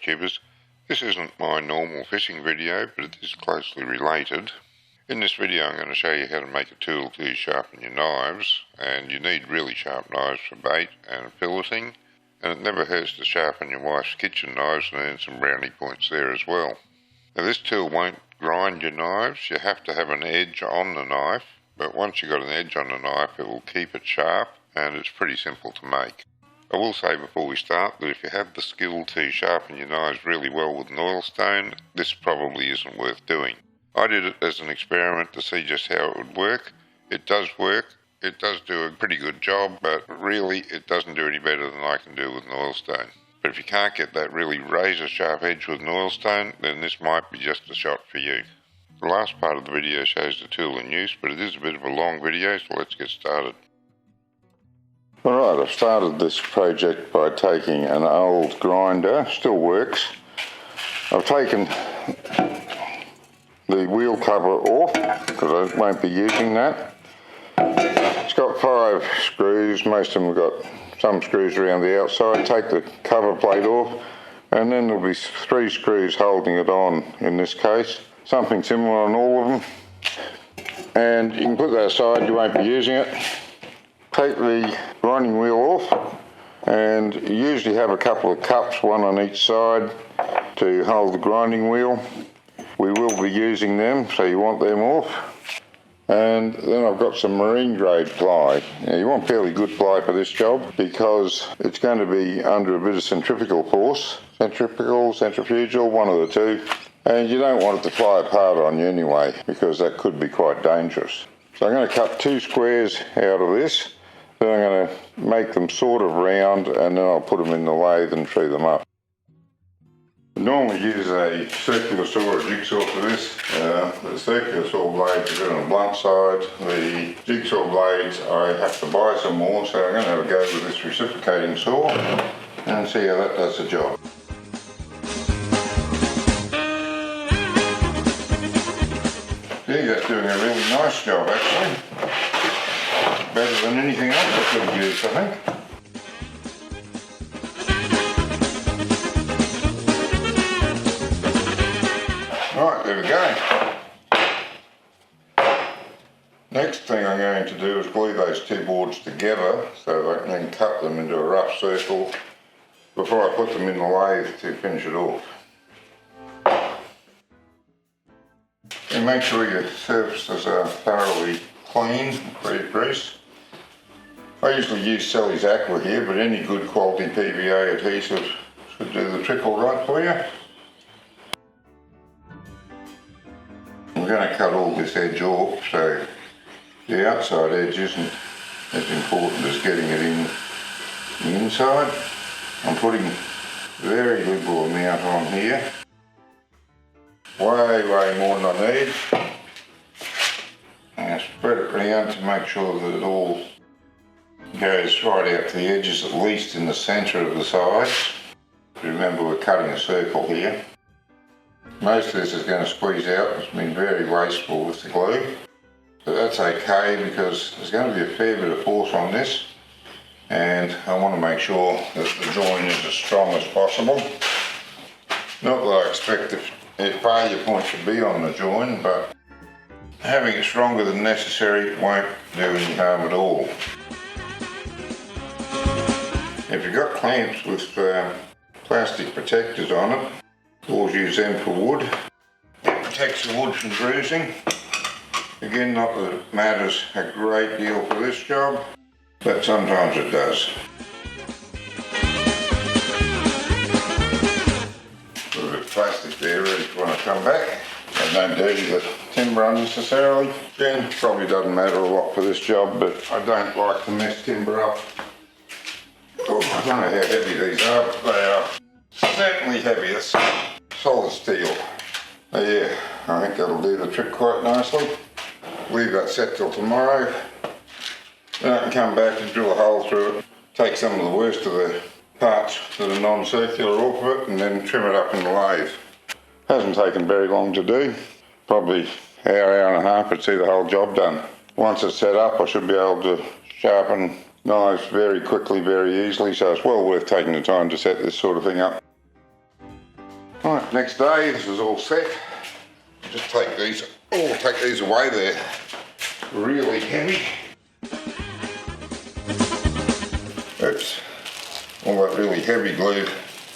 YouTubers. This isn't my normal fishing video, but it is closely related. In this video I'm going to show you how to make a tool to sharpen your knives, and you need really sharp knives for bait and filleting, and it never hurts to sharpen your wife's kitchen knives and earn some brownie points there as well. Now this tool won't grind your knives, you have to have an edge on the knife, but once you've got an edge on the knife it will keep it sharp, and it's pretty simple to make. I will say before we start that if you have the skill to sharpen your knives really well with an oilstone, this probably isn't worth doing. I did it as an experiment to see just how it would work. It does work, it does do a pretty good job, but really it doesn't do any better than I can do with an oilstone. But if you can't get that really razor sharp edge with an oilstone, then this might be just a shot for you. The last part of the video shows the tool in use, but it is a bit of a long video, so let's get started. Alright, I've started this project by taking an old grinder, still works. I've taken the wheel cover off because I won't be using that. It's got 5 screws, most of them have got some screws around the outside. Take the cover plate off and then there'll be 3 screws holding it on in this case. Something similar on all of them. And you can put that aside, you won't be using it. Take the grinding wheel off, and you usually have a couple of cups, one on each side, to hold the grinding wheel. We will be using them, so you want them off. And then I've got some marine grade ply. Now you want fairly good ply for this job because it's going to be under a bit of centrifugal force. Centrifugal, one of the two. And you don't want it to fly apart on you anyway, because that could be quite dangerous. So I'm going to cut 2 squares out of this. Then I'm going to make them sort of round, and then I'll put them in the lathe and tree them up. I normally use a circular saw or a jigsaw for this. The circular saw blades are good on the blunt side. The jigsaw blades I have to buy some more, so I'm going to have a go with this reciprocating saw and see how that does the job. Yeah, that's doing a really nice job actually. Better than anything else I could have used, I think. Right, there we go. Next thing I'm going to do is glue those 2 boards together so I can then cut them into a rough circle before I put them in the lathe to finish it off. And make sure your surfaces are thoroughly clean, free of grease. I usually use Sally's Aqua here, but any good quality PVA adhesive should do the trick all right for you. I'm going to cut all this edge off, so the outside edge isn't as important as getting it in the inside. I'm putting very liberal amount on here. Way more than I need. And spread it around to make sure that it all goes right out to the edges, at least in the centre of the sides. Remember, we're cutting a circle here. Most of this is going to squeeze out. It's been very wasteful with the glue. But that's okay because there's going to be a fair bit of force on this, and I want to make sure that the join is as strong as possible. Not that I expect the failure point to be on the join, but having it stronger than necessary won't do any harm at all. If you've got clamps with plastic protectors on it, always use them for wood. It protects the wood from bruising. Again, not that it matters a great deal for this job, but sometimes it does. Put a bit of plastic there ready for when I come back. I don't dirty the timber unnecessarily. Again, probably doesn't matter a lot for this job, but I don't like to mess timber up. Oh, I don't know how heavy these are, but they are certainly heavy. It's solid steel. Yeah, I think that'll do the trick quite nicely. Leave that set till tomorrow. Then I can come back and drill a hole through it, take some of the worst of the parts that are non-circular off of it, and then trim it up in the lathe. Hasn't taken very long to do. Probably hour and a half to see the whole job done. Once it's set up, I should be able to sharpen knives very quickly, very easily, so it's well worth taking the time to set this sort of thing up. Right, next day, this is all set. Just take these away, they're really heavy. Oops, all that really heavy glue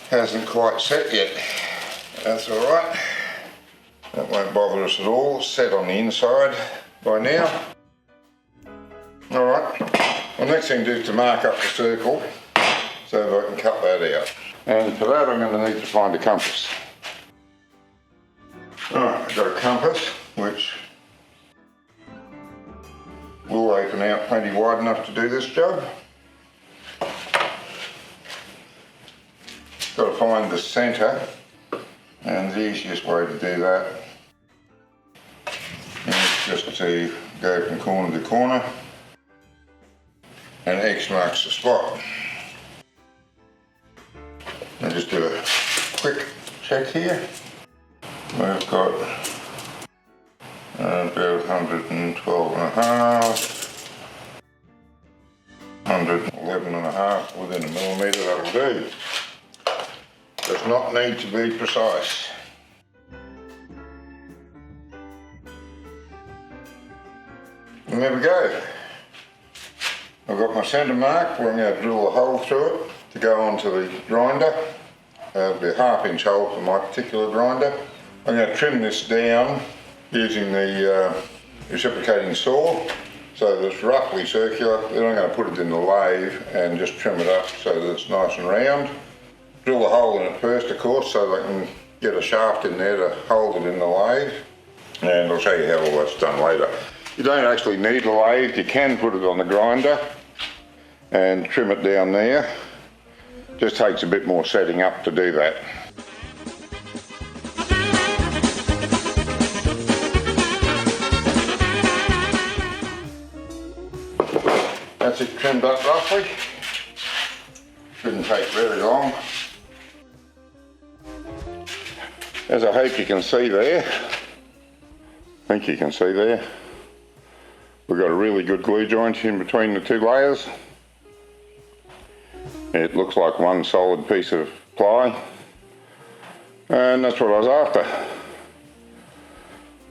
hasn't quite set yet. That's alright, that won't bother us at all. It's set on the inside by now. Alright, the next thing to do is to mark up the circle so that I can cut that out. And for that I'm going to need to find a compass. Alright, I've got a compass which will open out plenty wide enough to do this job. Got to find the centre, and the easiest way to do that is just to go from corner to corner, and X marks the spot. And just do a quick check here. We've got about 112 and a half, 111 and a half within a millimetre, that'll do. Does not need to be precise. And there we go. I've got my centre mark where I'm going to drill a hole through it to go onto the grinder. It'll be a 1/2 inch hole for my particular grinder. I'm going to trim this down using the reciprocating saw so that it's roughly circular. Then I'm going to put it in the lathe and just trim it up so that it's nice and round. Drill a hole in it first, of course, so that I can get a shaft in there to hold it in the lathe. And I'll show you how all that's done later. You don't actually need a lathe, you can put it on the grinder and trim it down there. Just takes a bit more setting up to do that. That's it trimmed up roughly. Shouldn't take very long. As I hope you can see there, I think you can see there, we've got a really good glue joint in between the two layers. It looks like one solid piece of ply, and that's what I was after.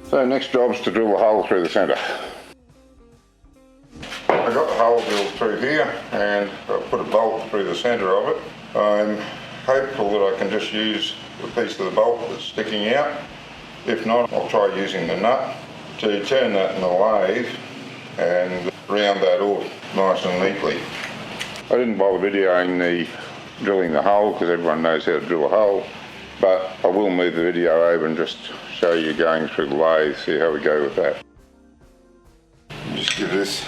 So next job is to drill a hole through the centre. I got the hole drilled through here and I've put a bolt through the centre of it. I'm hopeful that I can just use the piece of the bolt that's sticking out. If not, I'll try using the nut to turn that in the lathe and round that off nice and neatly. I didn't bother videoing the drilling the hole because everyone knows how to drill a hole, but I will move the video over and just show you going through the lathe, see how we go with that. Just give this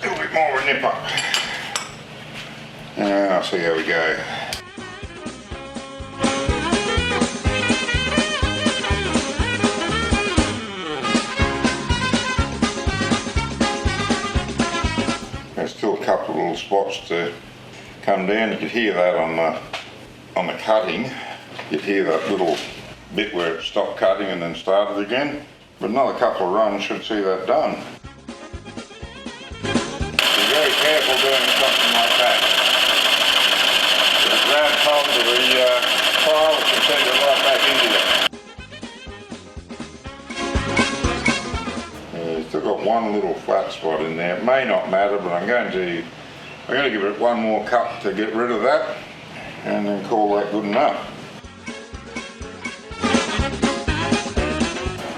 a little bit more of a nip up. And I'll see how we go. There's still a couple of little spots to come down. You could hear that on the cutting. You'd hear that little bit where it stopped cutting and then started again. But another couple of runs should see that done. Be very careful doing something like that. If it grabs hold of the file, it can send it right back into you. Still got one little flat spot in there. It may not matter, but I'm going to give it one more cut to get rid of that, and then call that good enough.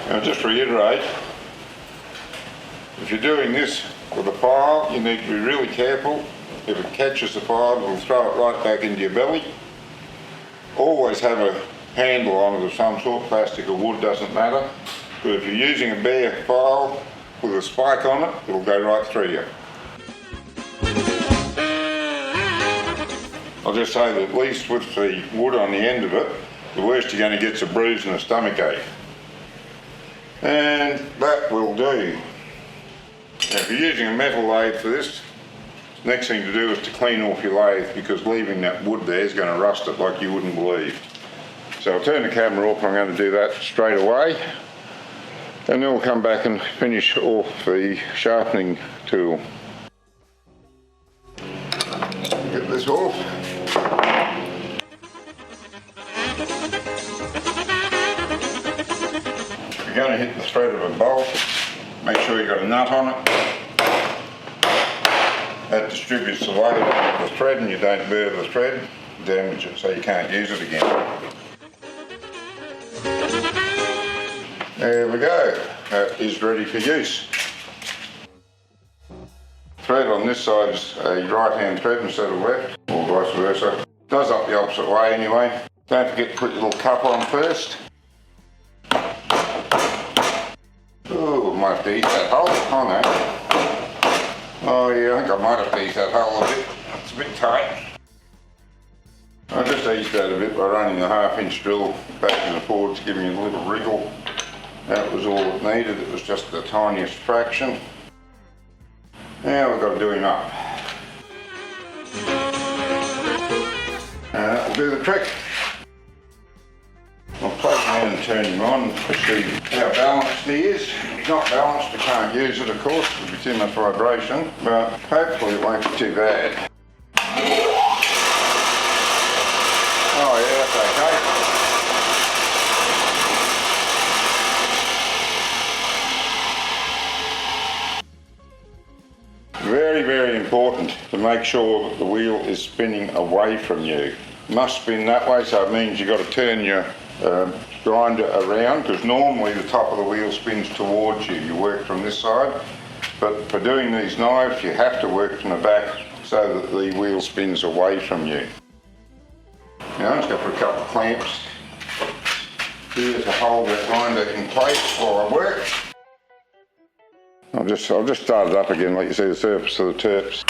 Now just to reiterate, if you're doing this with a file, you need to be really careful. If it catches the file, it'll throw it right back into your belly. Always have a handle on it of some sort, plastic or wood, doesn't matter. But if you're using a bare file with a spike on it, it'll go right through you. I'll just say that at least with the wood on the end of it, the worst you're going to get is a bruise and a stomach ache. And that will do. Now if you're using a metal lathe for this, the next thing to do is to clean off your lathe, because leaving that wood there is going to rust it like you wouldn't believe. So I'll turn the camera off and I'm going to do that straight away. And then we'll come back and finish off the sharpening tool. Get this off. you're going to hit the thread of a bolt, make sure you've got a nut on it. That distributes the weight of the thread and you don't burn the thread, damage it so you can't use it again. There we go, that is ready for use. Thread on this side is a right hand thread instead of left, or vice versa. Does up the opposite way anyway. Don't forget to put your little cup on first. Ooh, might have to eat that hole, oh no. Oh yeah, I think I might have to eat that hole a bit. It's a bit tight. I just eased that a bit by running the 1/2 inch drill back and forward to give me a little wriggle. That was all it needed, it was just the tiniest fraction. Now we've got to do him up. And that will do the trick. I'll plug him in and turn him on to see how balanced he is. If he's not balanced, you can't use it of course, there'll be too much vibration, but hopefully it won't be too bad. Oh yeah, that's okay. Very, very important to make sure that the wheel is spinning away from you. It must spin that way, so it means you've got to turn your grinder around, because normally the top of the wheel spins towards you. You work from this side, but for doing these knives you have to work from the back so that the wheel spins away from you. Now I'm just going to put a couple of clamps here to hold that grinder in place while I work. I've just started up again, like you see the surface of the terps.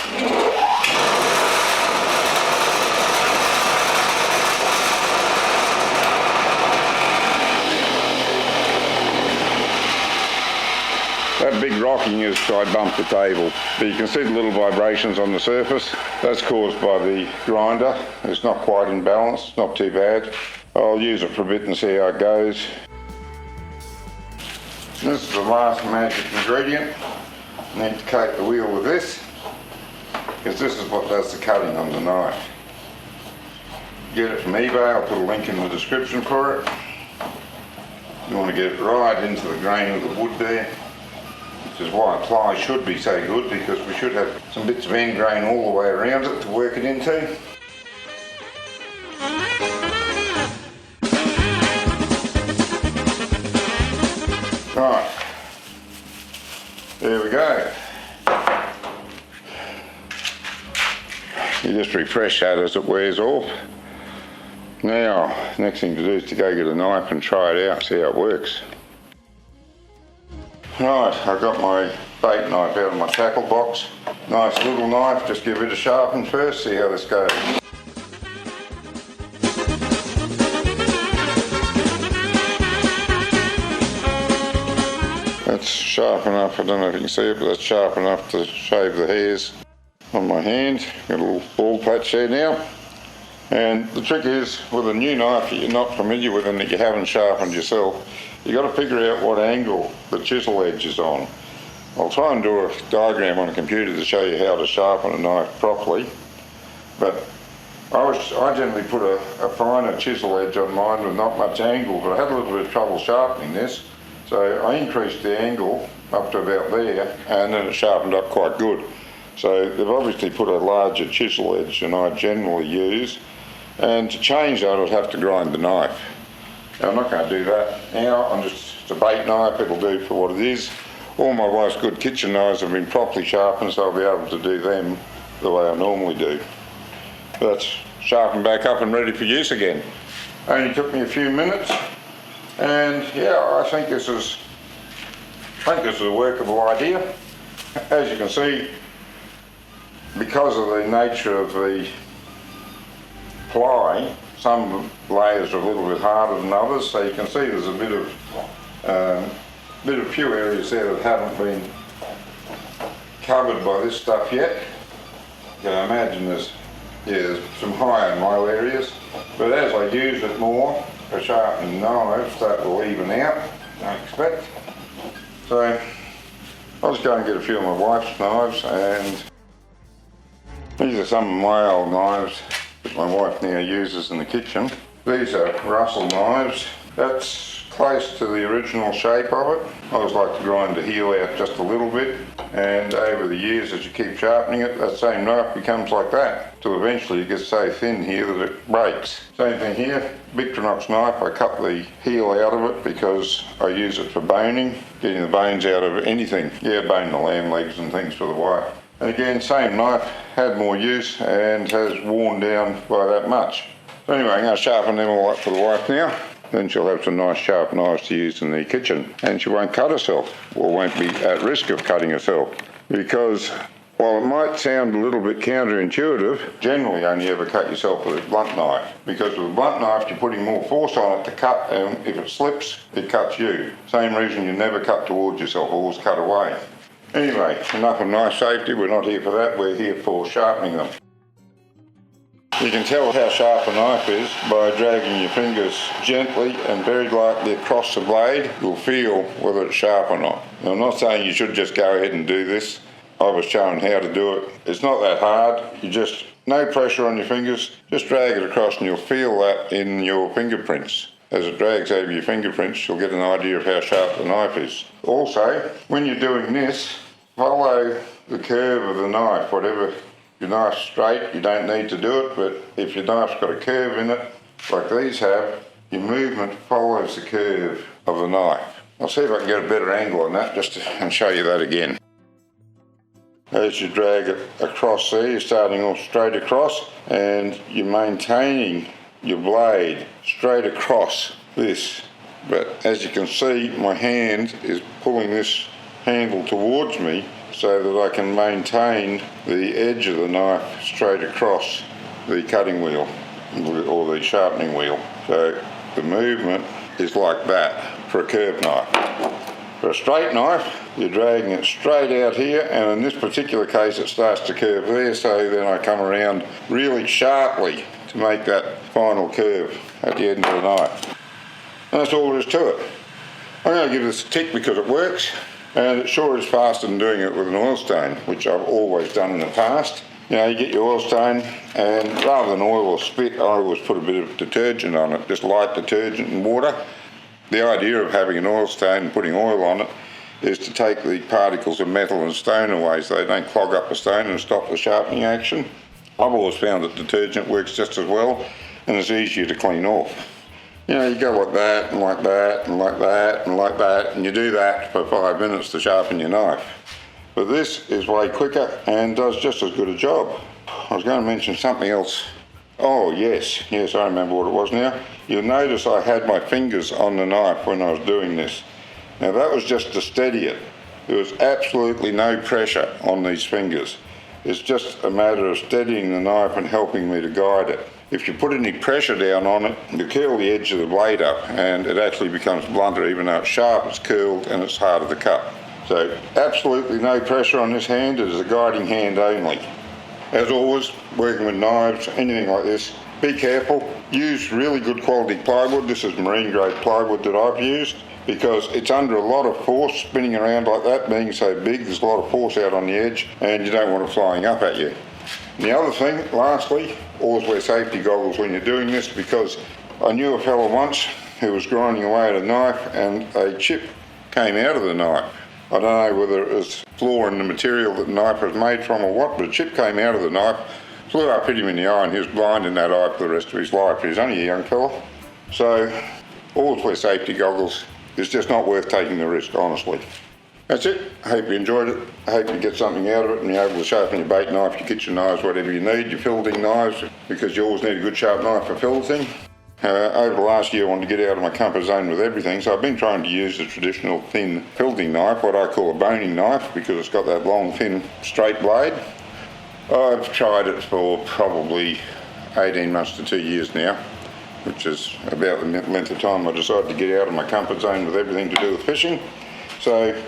That big rocking is so I bumped the table, but you can see the little vibrations on the surface. That's caused by the grinder. It's not quite in balance, not too bad. I'll use it for a bit and see how it goes. This is the last magic ingredient. I need to coat the wheel with this, because this is what does the cutting on the knife. Get it from eBay, I'll put a link in the description for it. You want to get it right into the grain of the wood there, which is why ply should be so good, because we should have some bits of end grain all the way around it to work it into. Right, there we go. You just refresh that as it wears off. Now, next thing to do is to go get a knife and try it out, see how it works. Right, I've got my bait knife out of my tackle box. Nice little knife, just give it a sharpen first, see how this goes. That's sharp enough, I don't know if you can see it, but that's sharp enough to shave the hairs on my hand. Got a little bald patch there now. And the trick is, with a new knife that you're not familiar with and that you haven't sharpened yourself, you've got to figure out what angle the chisel edge is on. I'll try and do a diagram on a computer to show you how to sharpen a knife properly, but I generally put a finer chisel edge on mine with not much angle, but I had a little bit of trouble sharpening this, so I increased the angle up to about there, and then it sharpened up quite good. So they've obviously put a larger chisel edge than I generally use, and to change that I'd have to grind the knife. Now, I'm not going to do that now, it's a bait knife, it'll do for what it is. All my wife's good kitchen knives have been properly sharpened, so I'll be able to do them the way I normally do. That's sharpened back up and ready for use again. Only took me a few minutes, and yeah, I think this is a workable idea. As you can see, because of the nature of the ply, some layers are a little bit harder than others, so you can see there's a bit of few areas there that haven't been covered by this stuff yet. You can imagine there's some high and low areas, but as I use it more for sharpening knives, that will even out, I expect. So I'll just go and get a few of my wife's knives, and these are some of my old knives that my wife now uses in the kitchen. These are Russell knives. That's close to the original shape of it. I always like to grind the heel out just a little bit, and over the years as you keep sharpening it, that same knife becomes like that, till eventually it gets so thin here that it breaks. Same thing here, Victorinox knife, I cut the heel out of it because I use it for boning, getting the bones out of anything. Yeah, bone the lamb legs and things for the wife. And again, same knife, had more use and has worn down by that much. So anyway, I'm going to sharpen them all up for the wife now. Then she'll have some nice sharp knives to use in the kitchen, and she won't cut herself, or won't be at risk of cutting herself. Because while it might sound a little bit counterintuitive, generally only ever cut yourself with a blunt knife. Because with a blunt knife you're putting more force on it to cut, and if it slips, it cuts you. Same reason you never cut towards yourself, always cut away. Anyway, enough of knife safety, we're not here for that, we're here for sharpening them. You can tell how sharp a knife is by dragging your fingers gently and very lightly across the blade. You'll feel whether it's sharp or not. Now, I'm not saying you should just go ahead and do this. I was shown how to do it. It's not that hard. You just, no pressure on your fingers, just drag it across and you'll feel that in your fingerprints. As it drags over your fingerprints, you'll get an idea of how sharp the knife is. Also, when you're doing this, follow the curve of the knife, whatever. Your knife's straight, you don't need to do it, but if your knife's got a curve in it, like these have, your movement follows the curve of the knife. I'll see if I can get a better angle on that and show you that again. As you drag it across there, you're starting off straight across and you're maintaining your blade straight across this. But as you can see, my hand is pulling this handle towards me, so that I can maintain the edge of the knife straight across the cutting wheel or the sharpening wheel. So the movement is like that for a curved knife. For a straight knife, you're dragging it straight out here, and in this particular case it starts to curve there, so then I come around really sharply to make that final curve at the end of the knife. And that's all there is to it. I'm going to give this a tick because it works. And it sure is faster than doing it with an oilstone, which I've always done in the past. You know, you get your oilstone, and rather than oil or spit, I always put a bit of detergent on it, just light detergent and water. The idea of having an oilstone and putting oil on it is to take the particles of metal and stone away so they don't clog up the stone and stop the sharpening action. I've always found that detergent works just as well, and it's easier to clean off. You know, you go like that and like that and like that and like that, and you do that for 5 minutes to sharpen your knife. But this is way quicker and does just as good a job. I was going to mention something else. Oh yes, I remember what it was now. You'll notice I had my fingers on the knife when I was doing this. Now that was just to steady it. There was absolutely no pressure on these fingers. It's just a matter of steadying the knife and helping me to guide it. If you put any pressure down on it, you curl the edge of the blade up and it actually becomes blunter. Even though it's sharp, it's curled and it's harder to cut. So absolutely no pressure on this hand. It is a guiding hand only. As always, working with knives, anything like this, be careful. Use really good quality plywood. This is marine grade plywood that I've used, because it's under a lot of force spinning around like that, being so big. There's a lot of force out on the edge and you don't want it flying up at you. And the other thing, lastly, always wear safety goggles when you're doing this, because I knew a fellow once who was grinding away at a knife and a chip came out of the knife. I don't know whether it was flaw in the material that the knife was made from or what, but a chip came out of the knife, flew up, hit him in the eye, and he was blind in that eye for the rest of his life. He was only a young fellow. So always wear safety goggles. It's just not worth taking the risk, honestly. That's it. I hope you enjoyed it. I hope you get something out of it and you're able to sharpen your bait knife, your kitchen knives, whatever you need, your filleting knives, because you always need a good sharp knife for filleting. Over the last year I wanted to get out of my comfort zone with everything, so I've been trying to use the traditional thin filleting knife, what I call a boning knife, because it's got that long, thin, straight blade. I've tried it for probably 18 months to 2 years now, which is about the length of time I decided to get out of my comfort zone with everything to do with fishing. So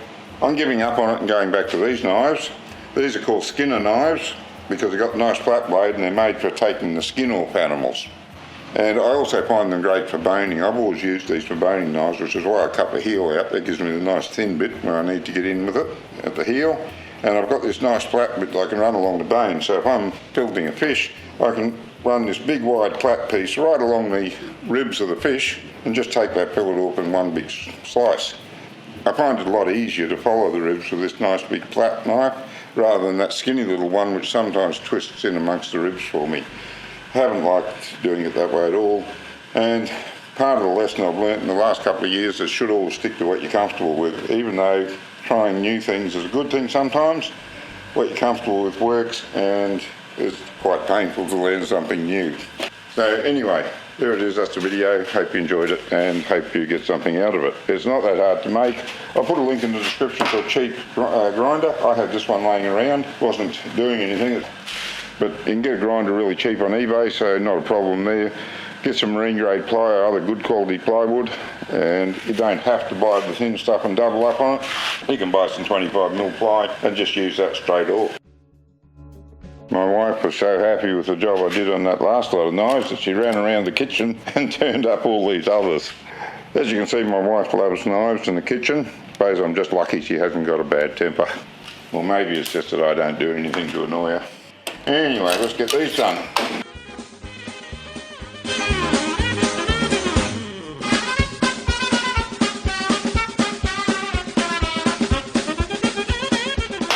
I'm giving up on it and going back to these knives. These are called Skinner knives because they've got a nice flat blade and they're made for taking the skin off animals. And I also find them great for boning. I've always used these for boning knives, which is why I cut the heel out. That gives me the nice thin bit where I need to get in with it at the heel. And I've got this nice flat bit that I can run along the bone, so if I'm filleting a fish, I can run this big wide flat piece right along the ribs of the fish and just take that fillet off in one big slice. I find it a lot easier to follow the ribs with this nice big flat knife rather than that skinny little one which sometimes twists in amongst the ribs for me. I haven't liked doing it that way at all, and part of the lesson I've learnt in the last couple of years is should always stick to what you're comfortable with, even though trying new things is a good thing sometimes. What you're comfortable with works, and it's quite painful to learn something new. So anyway, there it is, that's the video. Hope you enjoyed it and hope you get something out of it. It's not that hard to make. I'll put a link in the description for a cheap grinder. I had this one laying around, wasn't doing anything, but you can get a grinder really cheap on eBay, so not a problem there. Get some marine grade ply or other good quality plywood, and you don't have to buy the thin stuff and double up on it. You can buy some 25mm ply and just use that straight off. My wife was so happy with the job I did on that last lot of knives that she ran around the kitchen and turned up all these others. As you can see, my wife loves knives in the kitchen. Suppose I'm just lucky she hasn't got a bad temper. Well, maybe it's just that I don't do anything to annoy her. Anyway, let's get these done.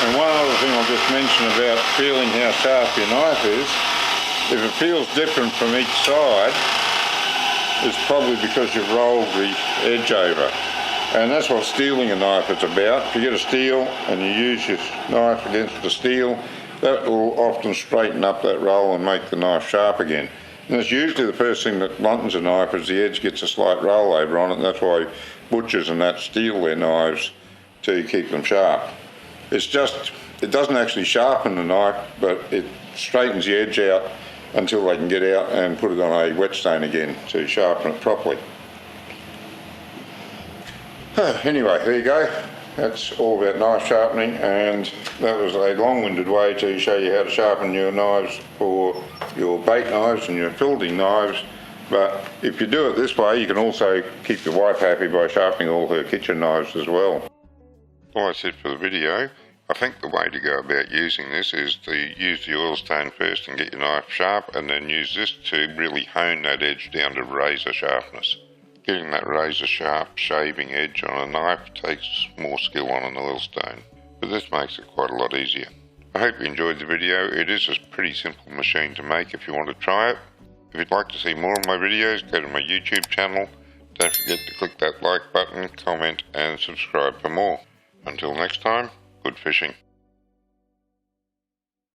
And one other thing I'll just mention about feeling how sharp your knife is, if it feels different from each side, it's probably because you've rolled the edge over. And that's what steeling a knife is about. If you get a steel and you use your knife against the steel, that will often straighten up that roll and make the knife sharp again. And it's usually the first thing that bluntens a knife is the edge gets a slight roll over on it, and that's why butchers and that steel their knives to keep them sharp. It's just, it doesn't actually sharpen the knife, but it straightens the edge out until they can get out and put it on a whetstone again to sharpen it properly. Anyway, there you go. That's all about knife sharpening, and that was a long-winded way to show you how to sharpen your knives for your bait knives and your filleting knives. But if you do it this way, you can also keep your wife happy by sharpening all her kitchen knives as well. All that's it for the video. I think the way to go about using this is to use the oilstone first and get your knife sharp, and then use this to really hone that edge down to razor sharpness. Getting that razor sharp shaving edge on a knife takes more skill on an oilstone, but this makes it quite a lot easier. I hope you enjoyed the video. It is a pretty simple machine to make if you want to try it. If you'd like to see more of my videos, go to my YouTube channel. Don't forget to click that like button, comment and subscribe for more. Until next time, good fishing.